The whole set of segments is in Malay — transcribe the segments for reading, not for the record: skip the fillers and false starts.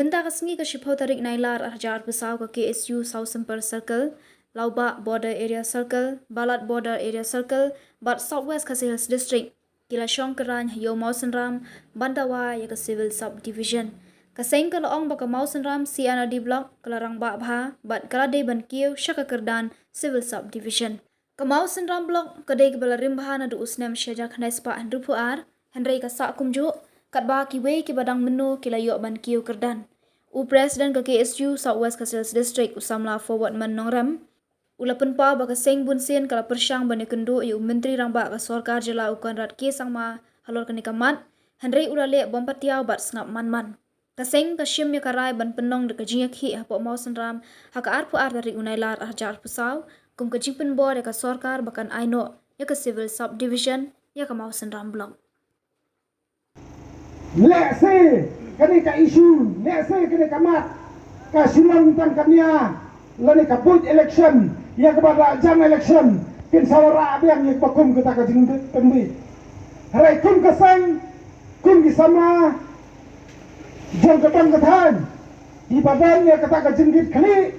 Menta kasngi ka shipho tarik nailar arjar besaw ka KSU South Semper Circle, Lauba Border Area Circle, Balat Border Area Circle, Bat Southwest Khasi Hills District, Kila Shong Kerany Yo Mausenram, Bandawa ya ka Civil Subdivision. Kaseng ka laong baka Mausenram CNRD Block, Kelarang Bha, Bat Kalade Ban Kieu, Shaka Kerdan, Civil Subdivision. Ka Mausenram Block, kadai kebala rimbahan adu usnem syajak nespa handrupu ar, Henry ka sa kumju, katba kiwe ki badang menu kila yok ban kiu kerdan. U Presiden ke KSU Southwest Khasi Hills District usamla forward man nongram. Ula penpa baka seng bunsin kala persyang bani kendu yu menteri rangba ka sorkar jela ukan rat ke sangma halor kani kamat. Henry ula le bompatiau bat sengap man. Kaseng kasyim ya karai ban penong de kajinyak hi hapo mausen ram haka arpu ar dari unailar arjar pesaw kum kajing penbor ya ka sorkar bakan aino ya ka Civil Subdivision ya ka mausen ram block. Let's say kani ka issue, let's say kani ka mat, ka silang tang kanya, lani ka boot election, ya ka bada jam election, kin sawara abiang yak bakum kita ka jing tembi. Harai kum ka sang, kum ki sama, jang ka tang kathan, ibadan ya kata ka jinggit kali,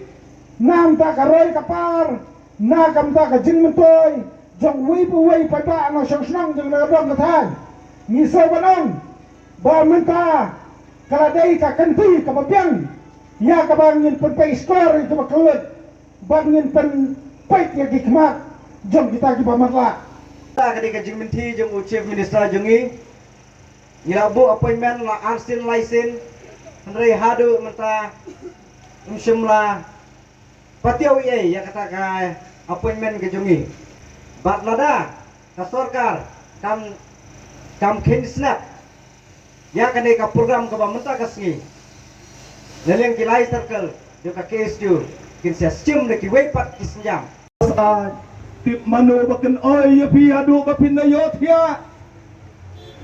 nam ta ka roy kapar, na kam ta ka jing mentoy, jang wei pu wei pai pa ano syang syang jang na dong kathan, ngiso banong. Bahawa menta kaladai ka kanti ka babyang ya ka bangin pen pay score itu makelut bangin pen pait ya gikmat jom kita ki pamatla ta ka jing menti jong chief minister jongi ya bu appointment la arsin license andre hadu menta umshimla patiau ye ya kata ka appointment ke jongi bat lada ka sorkar kam kin snap ya kene ka program ka bamenta kasngi leleng kilai circle yo ka KSU kin sia sim de ki wepat kisnjam tip mano baken oi ya pi adu ka pinayot ya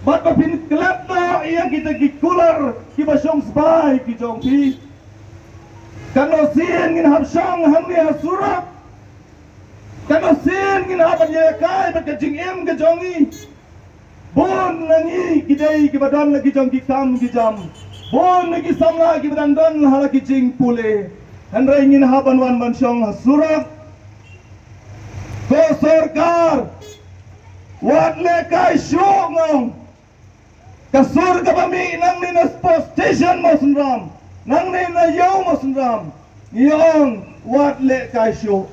bat pa pin klap no iya kita gikular ki basong sbai ki jong pi kano sin ngin hab shang ham ya surap kano sin ngin hab ya kai ba ka jing em ka jongi bon nangi kidai ki badan lagi jong ki kam ki jam bon lagi samla ki badan don hala ki jing pule handra ingin haban wan ban syong surat ko sarkar wat le kai syong kasur ka bami nang ni na post station mosunram nang ni na yo mosunram yong wat le kai syong